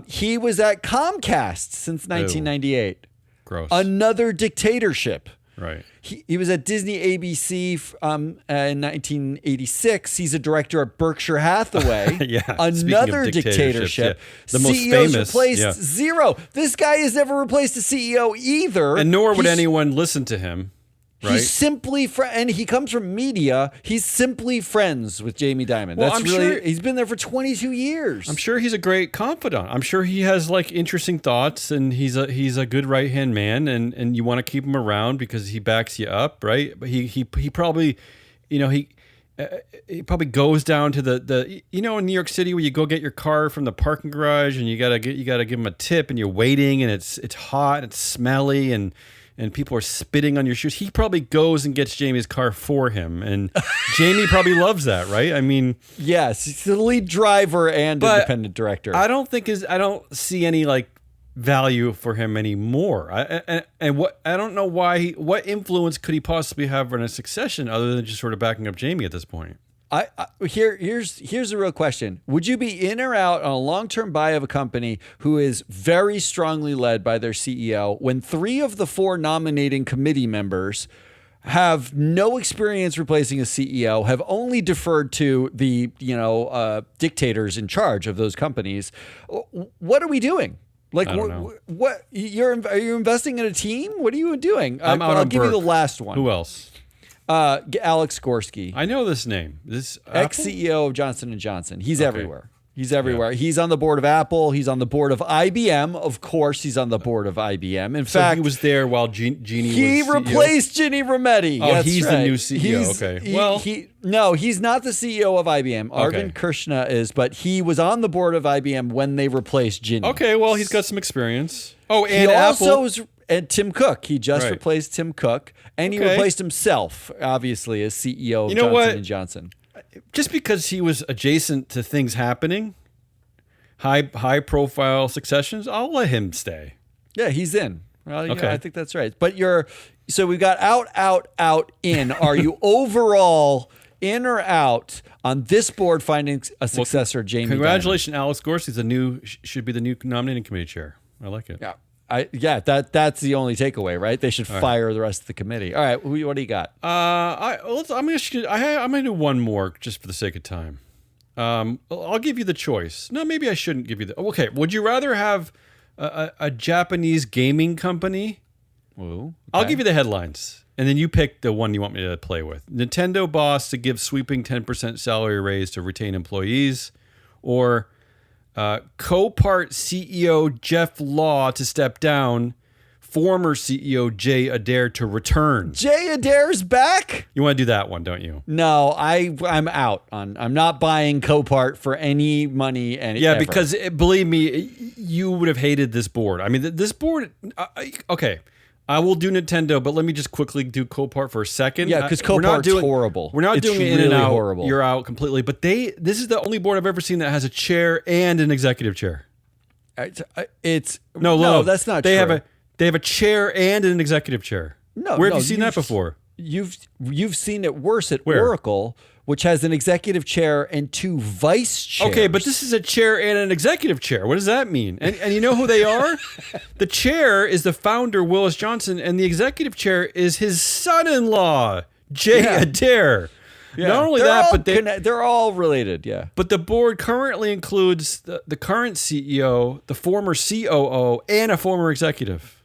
He was at Comcast since 1998. Gross. Another dictatorship. Right. He was at Disney ABC in 1986. He's a director at Berkshire Hathaway. Another dictatorship. The most CEOs famous. Replaced 0. This guy has never replaced a CEO either. And nor would anyone listen to him. Right? He's simply and he comes from media. He's simply friends with Jamie Dimon. Well, he's been there for 22 years. I'm sure he's a great confidant. I'm sure he has like interesting thoughts, and he's a good right hand man, and you want to keep him around because he backs you up, right? But he probably, he probably goes down to the in New York City where you go get your car from the parking garage and you gotta give him a tip, and you're waiting, and it's hot, and it's smelly, and people are spitting on your shoes. He probably goes and gets Jamie's car for him. And Jamie probably loves that, right? I mean... Yes, he's the lead driver and independent director. I don't see any, value for him anymore. I don't know why... what influence could he possibly have on a succession other than just sort of backing up Jamie at this point? Here's a real question. Would you be in or out on a long-term buy of a company who is very strongly led by their CEO when 3 of the 4 nominating committee members have no experience replacing a CEO, have only deferred to the dictators in charge of those companies? What are we doing? I don't know. Are you investing in a team? What are you doing? I'll give you the last one. Who else? Alex Gorski. I know this name. This ex-CEO of Johnson & Johnson. He's everywhere. He's everywhere. Yeah. He's on the board of Apple. He's on the board of IBM. Of course, he's on the board of IBM. In fact, he was there while Ginny was He replaced Ginny Remedi. Oh, he's the new CEO. He's not the CEO of IBM. Arvind Krishna is, but he was on the board of IBM when they replaced Ginny. Okay, well, he's got some experience. Oh, and he Apple. Also and Tim Cook. He just replaced Tim Cook, and he replaced himself, obviously, as CEO of Johnson & Johnson. Just because he was adjacent to things happening, high profile successions, I'll let him stay. Yeah, he's in. Well, Okay. I think that's right. But so we've got out, in. Are you overall in or out on this board finding a successor, Jamie? Congratulations, Alex Gorsley's should be the new nominating committee chair. I like it. Yeah. That's the only takeaway, right? They should fire the rest of the committee. All right, what do you got? I'm gonna do one more just for the sake of time. I'll give you the choice. No, maybe I shouldn't give you the. Okay, would you rather have a Japanese gaming company? Ooh, okay. I'll give you the headlines, and then you pick the one you want me to play with. Nintendo boss to give sweeping 10% salary raise to retain employees, or Copart CEO Jeff Law to step down, former CEO Jay Adair to return. Jay Adair's back? You want to do that one, don't you? No, I'm out on. I'm not buying Copart for any money. Yeah, because believe me, you would have hated this board. I mean, this board. Okay, I will do Nintendo, but let me just quickly do Copart for a second. Yeah, because Copart's horrible. We're not it's doing it really in and out. Horrible. You're out completely. But this is the only board I've ever seen that has a chair and an executive chair. No, that's not true. They have a chair and an executive chair. Where have you seen that before? You've seen it worse at Oracle, which has an executive chair and 2 vice chairs. Okay, but this is a chair and an executive chair. What does that mean? And you know who they are? The chair is the founder, Willis Johnson, and the executive chair is his son-in-law, Jay Adair. Yeah. Not only that, but they're all related, yeah. But the board currently includes the current CEO, the former COO, and a former executive.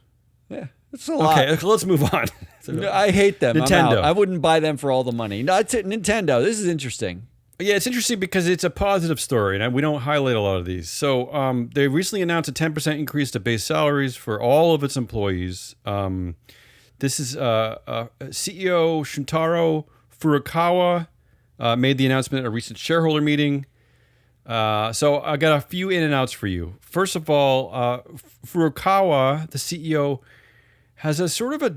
Yeah, it's a lot. Okay, let's move on. I hate them. Nintendo. I wouldn't buy them for all the money. No, it's Nintendo. This is interesting. Yeah, it's interesting because it's a positive story, and we don't highlight a lot of these. So they recently announced a 10% increase to base salaries for all of its employees. This is CEO Shuntaro Furukawa made the announcement at a recent shareholder meeting. So I got a few in and outs for you. First of all, Furukawa, the CEO, has a sort of a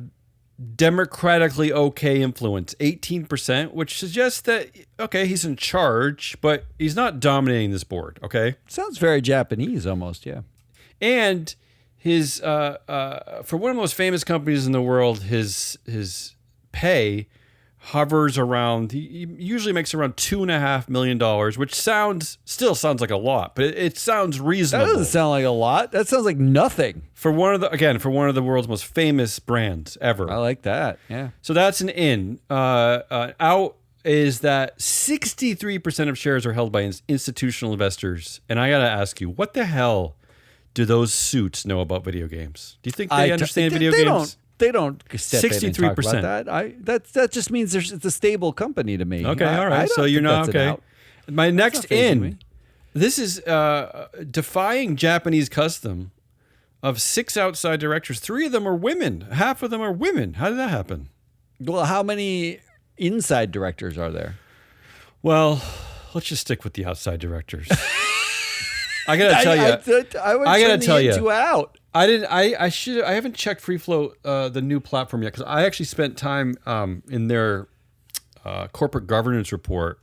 democratically okay influence, 18%, which suggests that, okay, he's in charge, but he's not dominating this board, okay? Sounds very Japanese almost, yeah. And his, for one of the most famous companies in the world, his pay hovers around, he usually makes around $2.5 million, which still sounds like a lot, but it sounds reasonable. That doesn't sound like a lot. That sounds like nothing. For one of the world's most famous brands ever. I like that. Yeah. So that's an in. Out is that 63% of shares are held by institutional investors. And I got to ask you, what the hell do those suits know about video games? Do you think they understand video games? They don't step in and talk about that. That just means it's a stable company to me. Okay, all right. So you're not okay. My next in, this is defying Japanese custom of 6 outside directors. 3 of them are women. Half of them are women. How did that happen? Well, how many inside directors are there? Well, let's just stick with the outside directors. I gotta tell you. I gotta tell you. Out. I haven't checked Free Float, the new platform yet, because I actually spent time in their corporate governance report,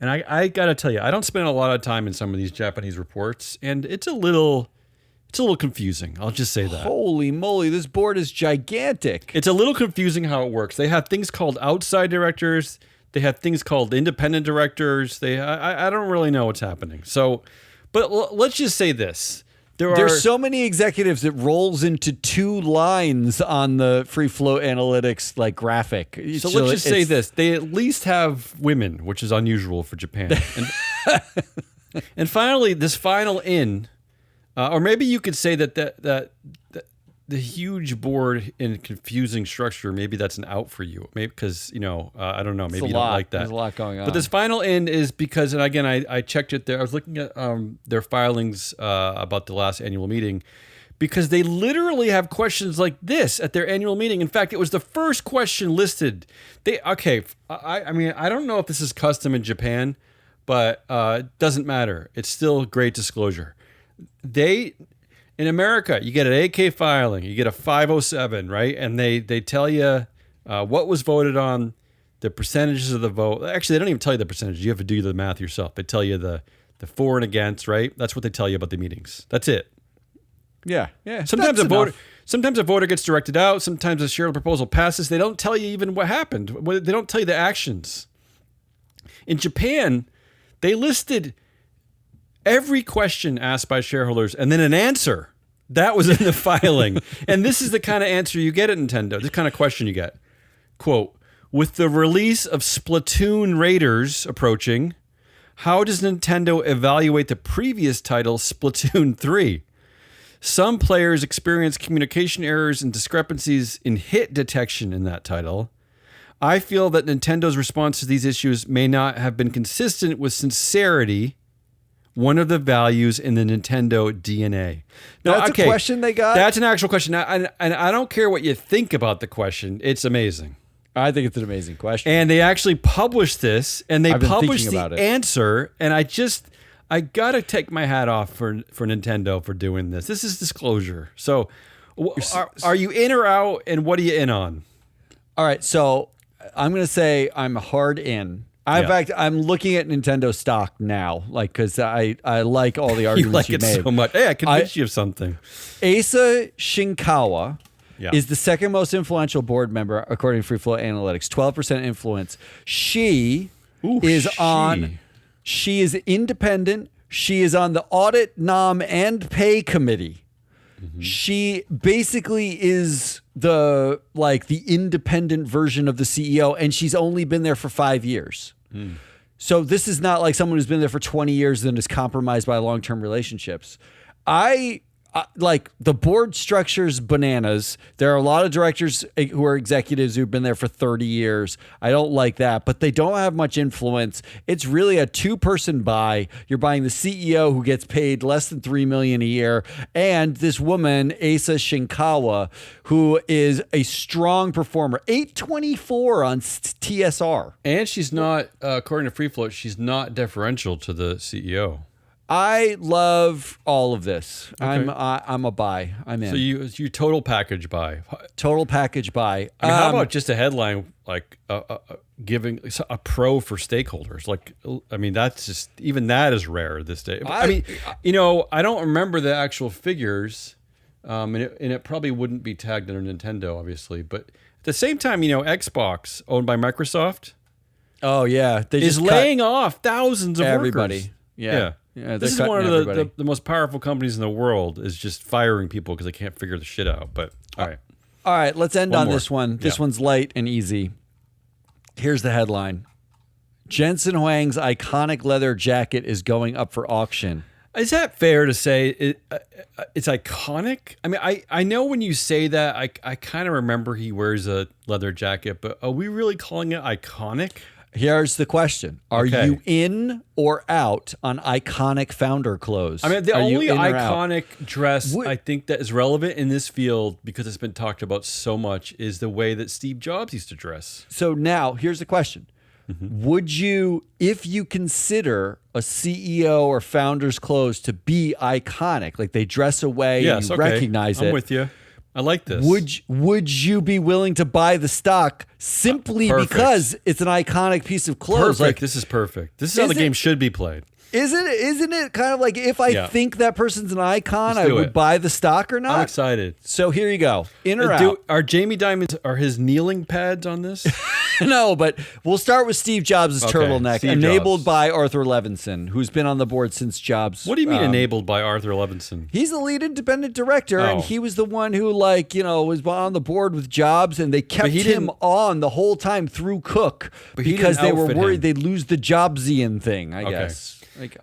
and I gotta tell you, I don't spend a lot of time in some of these Japanese reports, and it's a little confusing. I'll just say that. Holy moly, this board is gigantic. It's a little confusing how it works. They have things called outside directors. They have things called independent directors. I don't really know what's happening. So, but let's just say this. There's so many executives it rolls into 2 lines on the Free Float Analytics graphic. So let's just say this. They at least have women, which is unusual for Japan. And finally, this final in, or maybe you could say that the huge board and confusing structure, maybe that's an out for you. Maybe because, I don't know, maybe you don't like that. There's a lot going on. But this final end is because, and again, I checked it there. I was looking at their filings about the last annual meeting, because they literally have questions like this at their annual meeting. In fact, it was the first question listed. I mean, I don't know if this is custom in Japan, but it doesn't matter. It's still great disclosure. In America, you get an AK filing, you get a 507, right? And they tell you what was voted on, the percentages of the vote. Actually, they don't even tell you the percentage. You have to do the math yourself. They tell you the the for and against, right? That's what they tell you about the meetings. That's it. Yeah. Sometimes a voter gets directed out. Sometimes a shareholder proposal passes. They don't tell you even what happened. They don't tell you the actions. In Japan, they listed every question asked by shareholders and then an answer. That was in the filing. And this is the kind of answer you get at Nintendo. This kind of question you get. Quote, with the release of Splatoon Raiders approaching, how does Nintendo evaluate the previous title, Splatoon 3? Some players experience communication errors and discrepancies in hit detection in that title. I feel that Nintendo's response to these issues may not have been consistent with sincerity, one of the values in the Nintendo DNA. Now, That's a question they got? That's an actual question. And I don't care what you think about the question. It's amazing. I think it's an amazing question. And they actually published this, and they published the about it. answer, and I got to take my hat off for Nintendo for doing this. This is disclosure. So are you in or out, and what are you in on? All right, so I'm going to say I'm hard in. In fact, I'm looking at Nintendo stock now, like, because I like all the arguments you like you it made. so much. Hey, I convinced you of something. Asa Shinkawa is the second most influential board member, according to Free Flow Analytics, 12% influence. She is independent. She is on the audit, nom, and pay committee. Mm-hmm. She basically is the independent version of the CEO, and she's only been there for 5 years. So this is not like someone who's been there for 20 years and is compromised by long-term relationships. Like the board structure's bananas. There are a lot of directors who are executives who've been there for 30 years. I don't like that, but they don't have much influence. It's really a two-person buy. You're buying the CEO who gets paid less than $3 million a year, and this woman, Asa Shinkawa, who is a strong performer. 824 on TSR. And she's not, according to Free Float, she's not deferential to the CEO. I love all of this. Okay. I'm a buy. I'm in. So you total package buy. Total package buy. I mean, how about just a headline like giving a pro for stakeholders? Like, I mean, that's just, even that is rare this day. I mean, I don't remember the actual figures, and it probably wouldn't be tagged under Nintendo, obviously. But at the same time, Xbox, owned by Microsoft, oh yeah, they is just laying off thousands of everybody. workers. Yeah. This is one of the most powerful companies in the world, is just firing people because they can't figure the shit out. But all right, let's end on this one. This one's light and easy. Here's the headline: Jensen Huang's iconic leather jacket is going up for auction. Is that fair to say it's iconic? I mean, I know when you say that, I kind of remember he wears a leather jacket, but are we really calling it iconic? Here's the question. Are you in or out on iconic founder clothes? I mean, the only iconic dress I think that is relevant in this field, because it's been talked about so much, is the way that Steve Jobs used to dress. So now, here's the question. Mm-hmm. Would you, if you consider a CEO or founder's clothes to be iconic, like they dress away and you recognize it. I'm with you. I like this. Would you be willing to buy the stock simply because it's an iconic piece of clothes? Perfect. Like, this is perfect. This is how the game should be played. Isn't it kind of like, if I think that person's an icon, I would buy the stock or not? I'm excited. So here you go. In or out? Are Jamie Dimon's, are his kneeling pads on this? No, but we'll start with Steve Jobs' turtleneck, enabled by Arthur Levinson, who's been on the board since Jobs. What do you mean enabled by Arthur Levinson? He's the lead independent director, and he was the one who, was on the board with Jobs, and they kept him on the whole time through Cook because they were worried they'd lose the Jobsian thing, I guess.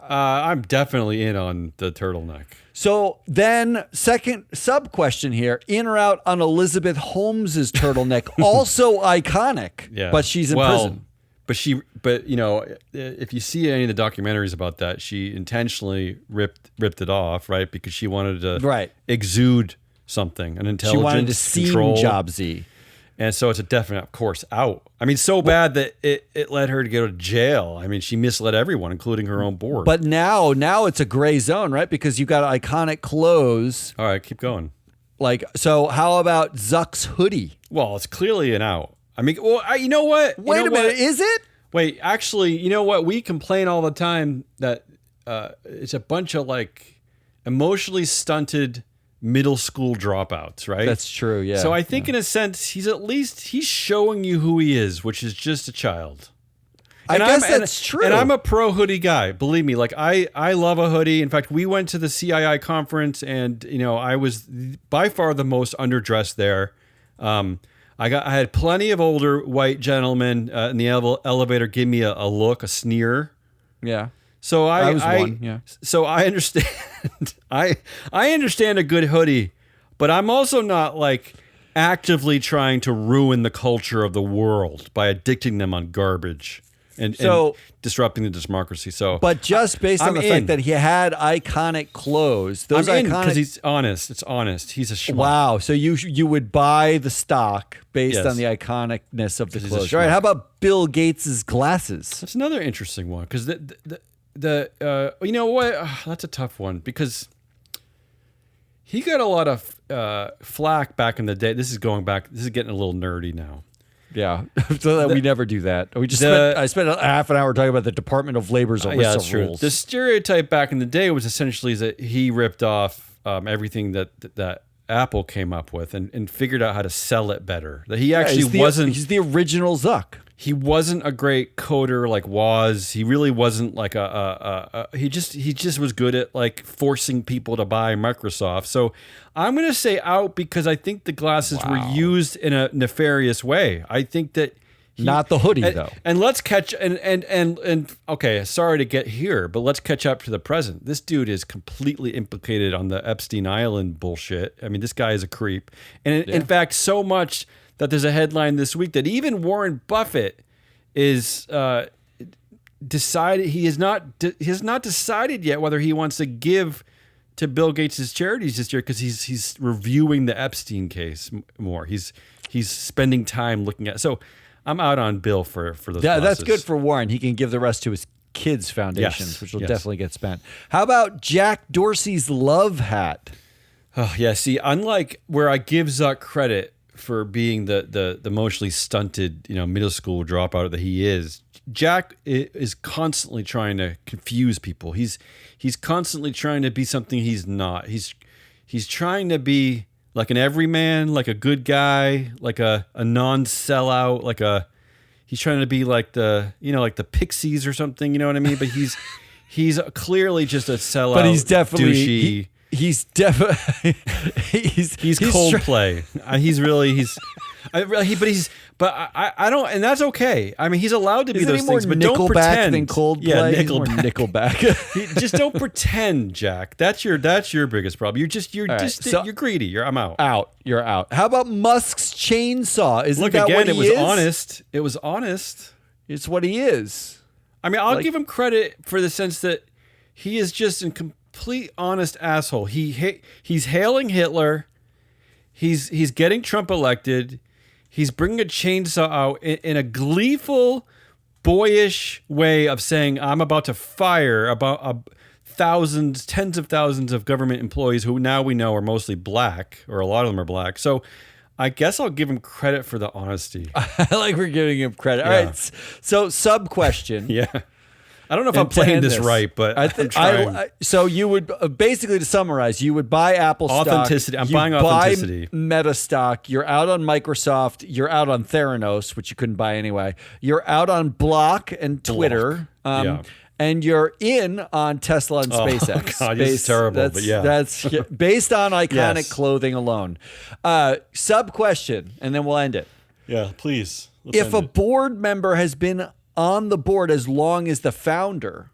I'm definitely in on the turtleneck. So then, second sub question here: in or out on Elizabeth Holmes's turtleneck? Also iconic, but she's in prison. But if you see any of the documentaries about that, she intentionally ripped it off, right? Because she wanted to exude something, an intelligence. She wanted to seem Jobsy. And so it's a definite, of course, out. I mean, so bad that it led her to go to jail. I mean, she misled everyone, including her own board. But now it's a gray zone, right? Because you got iconic clothes. All right, keep going. So how about Zuck's hoodie? Well, it's clearly an out. I mean, you know what? Wait a minute, is it? Wait, actually, you know what? We complain all the time that it's a bunch of like emotionally stunted middle school dropouts, right? That's true. Yeah. So I think in a sense, he's showing you who he is, which is just a child. I guess that's true. And I'm a pro hoodie guy. Believe me, like I love a hoodie. In fact, we went to the CII conference, and I was by far the most underdressed there. I had plenty of older white gentlemen in the elevator give me a look, a sneer. Yeah. So I was one. Yeah. So I understand. I understand a good hoodie, but I'm also not like actively trying to ruin the culture of the world by addicting them on garbage. And disrupting the democracy. So, but just based on the fact that he had iconic clothes, those because he's honest. It's honest. He's a schmuck. Wow. So you would buy the stock based on the iconicness of the clothes. All right. How about Bill Gates's glasses? That's another interesting one because you know what? That's a tough one because he got a lot of flack back in the day. This is getting a little nerdy now. Yeah, so we never do that. I spent a half an hour talking about the Department of Labor's ERISA rules. The stereotype back in the day was essentially that he ripped off everything that Apple came up with and figured out how to sell it better. That he actually wasn't. He's the original Zuck. He wasn't a great coder like Woz. He really wasn't like he just was good at like forcing people to buy Microsoft. So I'm going to say out because I think the glasses were used in a nefarious way. I think that not the hoodie though. And let's catch and okay, sorry to get here, but let's catch up to the present. This dude is completely implicated on the Epstein Island bullshit. I mean, this guy is a creep. And in fact, so much that there's a headline this week that even Warren Buffett is decided he has not decided yet whether he wants to give to Bill Gates' charities this year because he's reviewing the Epstein case more. He's spending time looking at. So I'm out on Bill for those. Yeah, glasses. That's good for Warren. He can give the rest to his kids' foundations, which will definitely get spent. How about Jack Dorsey's love hat? Oh yeah. See, unlike where I give Zuck credit for being the emotionally stunted, middle school dropout that he is, Jack is constantly trying to confuse people. He's constantly trying to be something he's not. He's trying to be like an everyman, like a good guy, like a non-sellout, he's trying to be like like the Pixies or something, you know what I mean? But he's clearly just a sellout. But he's definitely douchey. He's definitely he's Coldplay. I don't, and that's okay. I mean, he's allowed to be those things, but don't pretend. Than Coldplay. Yeah, Nickelback. Just don't pretend, Jack. That's your biggest problem. You're greedy. I'm out. You're out. How about Musk's chainsaw? Isn't that what he is? It was honest. It was honest. It's what he is. I mean, I'll give him credit for the sense that he is just a complete honest asshole. He's hailing Hitler. He's getting Trump elected. He's bringing a chainsaw out in a gleeful, boyish way of saying, I'm about to fire about tens of thousands of government employees who now we know are mostly black, or a lot of them are black. So I guess I'll give him credit for the honesty. I like we're giving him credit. Yeah. All right. So sub-question. Yeah. I don't know if I'm playing this right, but I'm trying. So you would basically, to summarize, you would buy Apple stock. Authenticity. I'm buying authenticity. Buy Meta stock. You're out on Microsoft. You're out on Theranos, which you couldn't buy anyway. You're out on Block and Twitter. And you're in on Tesla and SpaceX. Oh God, this is terrible. That's based on iconic clothing alone. Sub question, and then we'll end it. Yeah, please. If a board member has been on the board as long as the founder,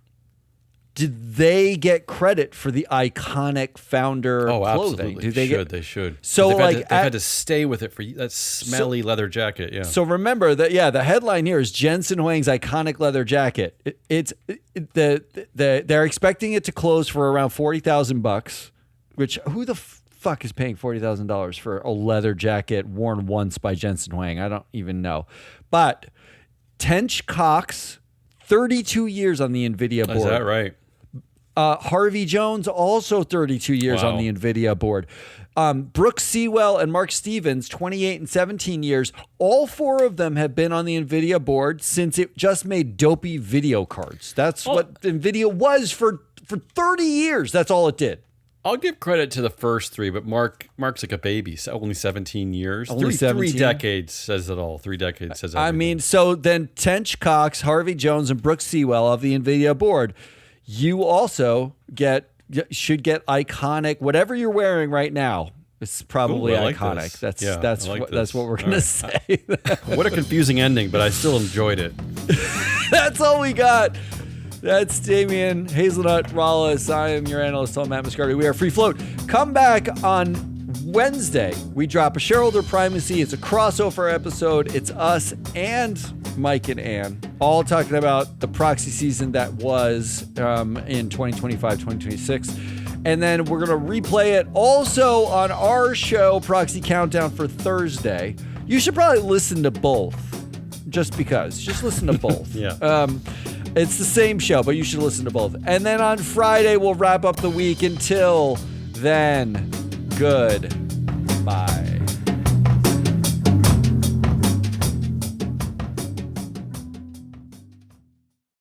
did they get credit for the iconic founder clothing? Absolutely. They should. So they've had to stay with it for that smelly leather jacket. Yeah. So remember that. Yeah, the headline here is Jensen Huang's iconic leather jacket. They're expecting it to close for around $40,000, which who the fuck is paying $40,000 for a leather jacket worn once by Jensen Huang? I don't even know, but. Tench Cox, 32 years on the NVIDIA board. Is that right? Harvey Jones, also 32 years on the NVIDIA board. Brooke Sewell and Mark Stevens, 28 and 17 years. All four of them have been on the NVIDIA board since it just made dopey video cards. That's what NVIDIA was for for 30 years. That's all it did. I'll give credit to the first three, but Mark's like a baby. So only 17 years. Only 17? 3 decades says it all. 3 decades says everything. I mean, so then Tench Cox, Harvey Jones, and Brooke Sewell of the NVIDIA board. You also should get iconic, whatever you're wearing right now. It's probably iconic. That's what we're going to say. What a confusing ending, but I still enjoyed it. That's all we got. That's Damian Hazelnut Rollis. I am your analyst, Matt Moscardi. We are Free Float. Come back on Wednesday. We drop a shareholder primacy. It's a crossover episode. It's us and Mike and Ann all talking about the proxy season that was in 2025, 2026. And then we're going to replay it also on our show, Proxy Countdown, for Thursday. You should probably listen to both just because. Just listen to both. Yeah. It's the same show, but you should listen to both. And then on Friday, we'll wrap up the week. Until then, good